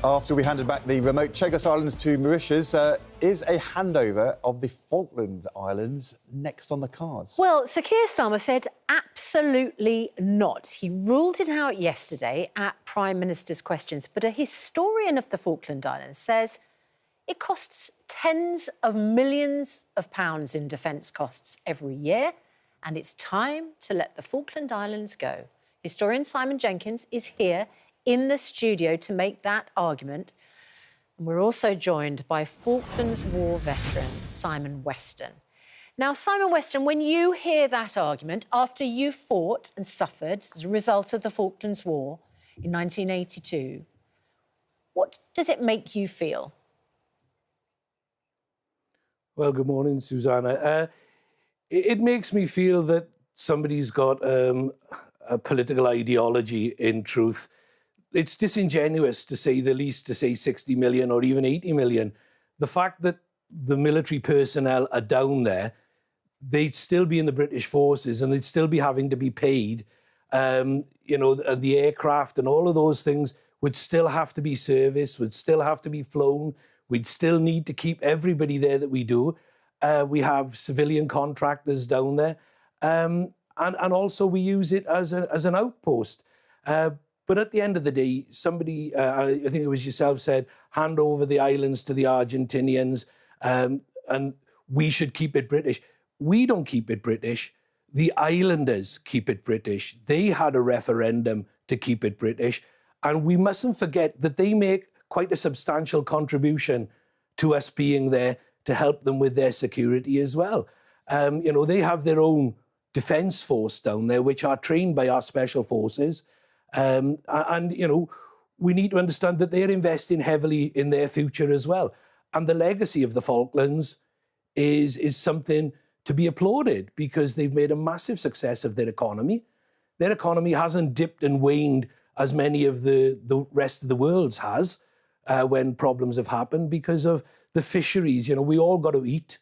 After we handed back the remote Chagos Islands to Mauritius, is a handover of the Falkland Islands next on the cards? Well, Sir Keir Starmer said absolutely not. He ruled it out yesterday at Prime Minister's questions, but a historian of the Falkland Islands says it costs tens of millions of pounds in defence costs every year, and it's time to let the Falkland Islands go. Historian Simon Jenkins is here in the studio to make that argument. And we're also joined by Falklands War veteran Simon Weston. Now, Simon Weston, when you hear that argument, after you fought and suffered as a result of the Falklands War in 1982, what does it make you feel? Well, good morning, Susanna. It makes me feel that somebody's got a political ideology, in truth. It's disingenuous, to say the least, to say 60 million or even 80 million. The fact that the military personnel are down there, they'd still be in the British forces and they'd still be having to be paid. You know, the aircraft and all of those things would still have to be serviced, would still have to be flown. We'd still need to keep everybody there that we do. We have civilian contractors down there. And also we use it as an outpost. But at the end of the day, somebody, I think it was yourself, said, hand over the islands to the Argentinians and we should keep it British. We don't keep it British. The islanders keep it British. They had a referendum to keep it British. And we mustn't forget that they make quite a substantial contribution to us being there to help them with their security as well. You know, they have their own defence force down there, which are trained by our special forces. And, you know, we need to understand that they're investing heavily in their future as well. And the legacy of the Falklands is something to be applauded because they've made a massive success of their economy. Their economy hasn't dipped and waned as many of the rest of the world's has when problems have happened because of the fisheries. You know, we all got to eat.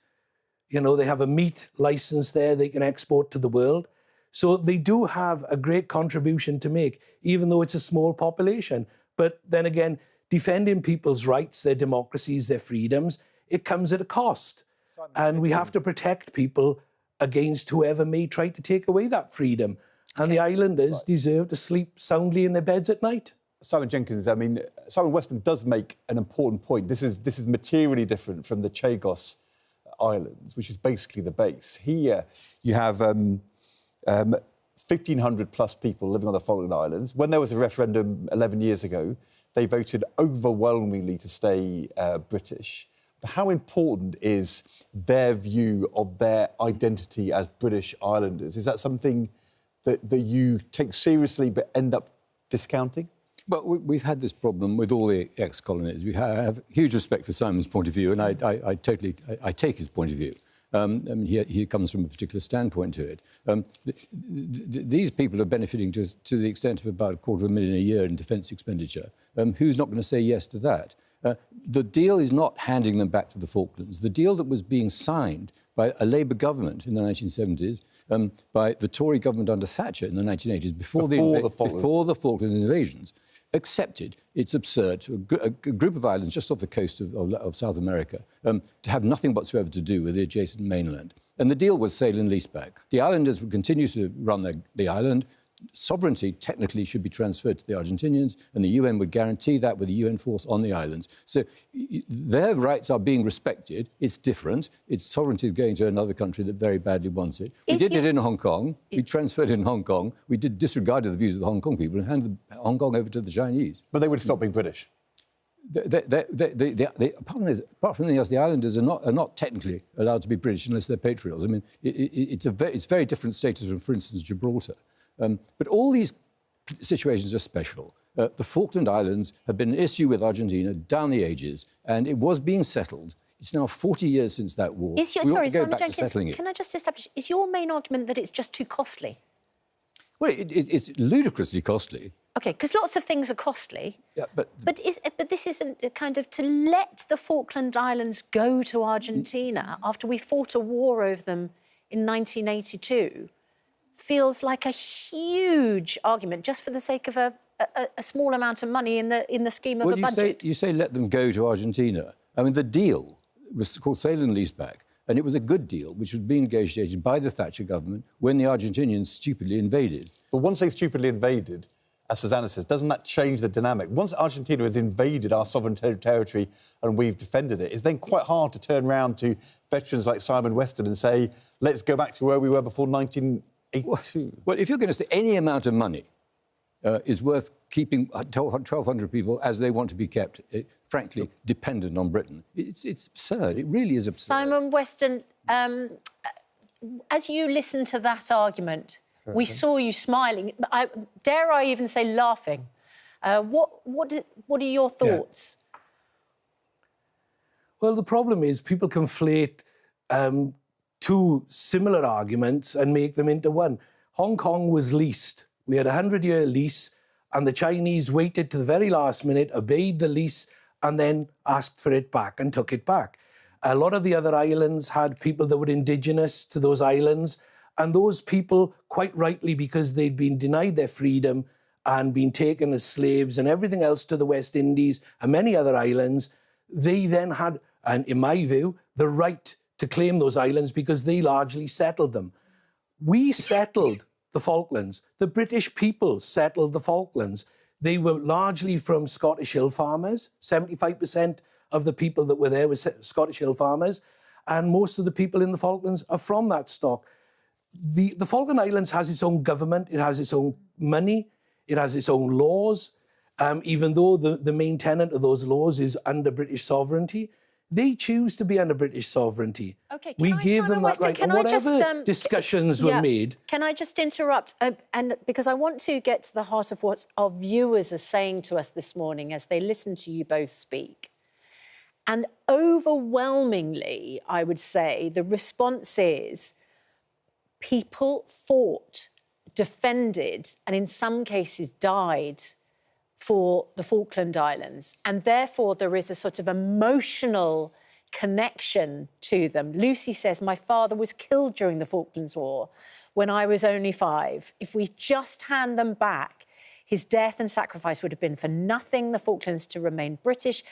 You know, they have a meat licence there they can export to the world. So they do have a great contribution to make, even though it's a small population. But then again, defending people's rights, their democracies, their freedoms, it comes at a cost. And we have to protect people against whoever may try to take away that freedom. And the islanders deserve to sleep soundly in their beds at night. Simon Jenkins, I mean, Simon Weston does make an important point. This is materially different from the Chagos Islands, which is basically the base. Here you have 1,500 plus people living on the Falkland Islands. When there was a referendum 11 years ago, they voted overwhelmingly to stay British. But how important is their view of their identity as British islanders? Is that something that you take seriously but end up discounting? Well, we've had this problem with all the ex-colonies. We have huge respect for Simon's point of view, and I take his point of view. I mean, he comes from a particular standpoint to it. These people are benefiting to the extent of about $250,000 a year in defence expenditure. Who's not going to say yes to that? The deal is not handing them back to the Falklands. The deal that was being signed by a Labour government in the 1970s, by the Tory government under Thatcher in the 1980s, before the Falkland invasions, accepted, it's absurd, to a group of islands just off the coast of South America to have nothing whatsoever to do with the adjacent mainland. And the deal was sale and lease back. The islanders would continue to run the island. Sovereignty technically should be transferred to the Argentinians, and the UN would guarantee that with a UN force on the islands. So their rights are being respected. It's different. Its sovereignty is going to another country that very badly wants it. We did it in Hong Kong. We transferred it in Hong Kong. We disregarded the views of the Hong Kong people and handed Hong Kong over to the Chinese. But they would stop being British. Apart from anything else, the islanders are not technically allowed to be British unless they're patriots. I mean, it's very different status from, for instance, Gibraltar. But all these situations are special. The Falkland Islands have been an issue with Argentina down the ages, and it was being settled. It's now 40 years since that war. Sorry, Simon Jenkins, can I just establish, is your main argument that it's just too costly? Well, it's ludicrously costly. OK, because lots of things are costly. Yeah, but this isn't a kind of to let the Falkland Islands go to Argentina after we fought a war over them in 1982 feels like a huge argument just for the sake of a a small amount of money in the scheme of a budget. You say let them go to Argentina. I mean, the deal was called sale and lease back, and it was a good deal, which was being negotiated by the Thatcher government when the Argentinians stupidly invaded. But once they stupidly invaded, as Susanna says, doesn't that change the dynamic? Once Argentina has invaded our sovereign territory and we've defended it, it's then quite hard to turn around to veterans like Simon Weston and say, let's go back to where we were before 1982. Well, if you're going to say any amount of money is worth keeping 1,200 people as they want to be kept, frankly, dependent on Britain, it's absurd. It really is absurd. Simon Weston, as you listen to that argument, we saw you smiling. Dare I even say laughing? What are your thoughts? Yeah. Well, the problem is people conflate two similar arguments and make them into one. Hong Kong was leased. We had a 100-year lease, and the Chinese waited to the very last minute, obeyed the lease, and then asked for it back and took it back. A lot of the other islands had people that were indigenous to those islands, and those people, quite rightly, because they'd been denied their freedom and been taken as slaves and everything else to the West Indies and many other islands, they then had, and in my view, the right to claim those islands because they largely settled them. We settled the Falklands. The British people settled the Falklands. They were largely from Scottish hill farmers. 75% of the people that were there were Scottish hill farmers, and most of the people in the Falklands are from that stock. The Falkland Islands has its own government, it has its own money, it has its own laws, even though the main tenet of those laws is under British sovereignty. They choose to be under British sovereignty. Okay, we gave them that right. And whatever discussions were made... Can I just interrupt? And because I want to get to the heart of what our viewers are saying to us this morning as they listen to you both speak. And overwhelmingly, I would say, the response is people fought, defended, and in some cases died for the Falkland Islands, and therefore there is a sort of emotional connection to them. Lucy says, my father was killed during the Falklands War when I was only 5. If we just hand them back, his death and sacrifice would have been for nothing, the Falklands to remain British.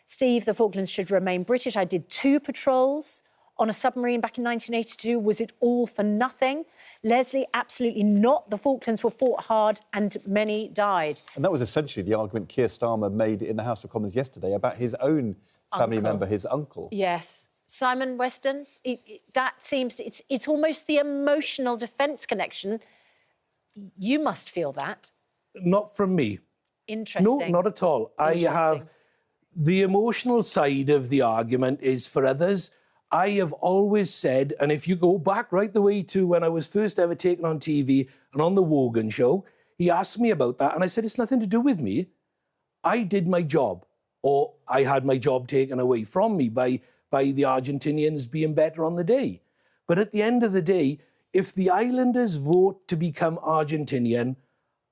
Steve, the Falklands should remain British. I did 2 patrols on a submarine back in 1982. Was it all for nothing? Leslie, absolutely not. The Falklands were fought hard and many died. And that was essentially the argument Keir Starmer made in the House of Commons yesterday about his own family member, his uncle. Yes. Simon Weston, that seems to, it's almost the emotional defence connection. You must feel that. Not from me. Interesting. No, not at all. I have... The emotional side of the argument is for others. I have always said, and if you go back right the way to when I was first ever taken on TV and on the Wogan show, he asked me about that, and I said, it's nothing to do with me. I did my job, or I had my job taken away from me by the Argentinians being better on the day. But at the end of the day, if the islanders vote to become Argentinian,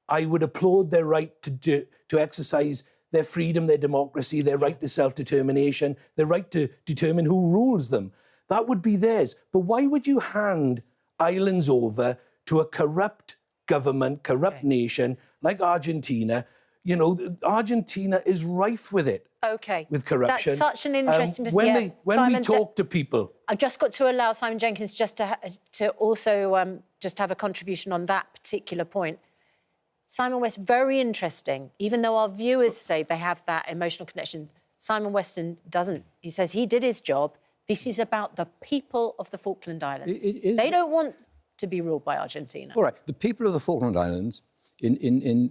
I would applaud their right to exercise their freedom, their democracy, their right to self-determination, their right to determine who rules them. That would be theirs. But why would you hand islands over to a corrupt government, corrupt nation like Argentina? You know, Argentina is rife with it. OK. With corruption. That's such an interesting... When we talk to people... I've just got to allow Simon Jenkins just to also just have a contribution on that particular point. Simon Weston, very interesting. Even though our viewers say they have that emotional connection, Simon Weston doesn't. He says he did his job. This is about the people of the Falkland Islands. They don't want to be ruled by Argentina. All right. The people of the Falkland Islands in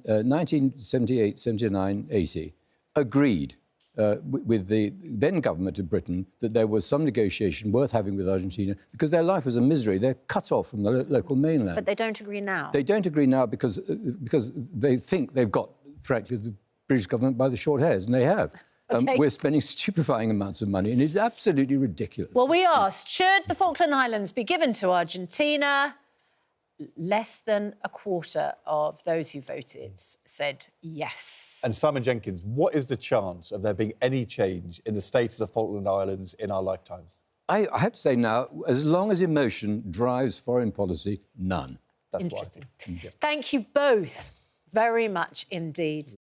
1978, 79, 80 agreed with the then government of Britain that there was some negotiation worth having with Argentina because their life was a misery. They're cut off from the local mainland. But they don't agree now. They don't agree now because they think they've got, frankly, the British government by the short hairs, and they have. Okay. We're spending stupefying amounts of money, and it's absolutely ridiculous. Well, we asked, should the Falkland Islands be given to Argentina? Less than a quarter of those who voted said yes. And Simon Jenkins, what is the chance of there being any change in the state of the Falkland Islands in our lifetimes? I have to say now, as long as emotion drives foreign policy, none. That's what I think. Thank you both very much indeed.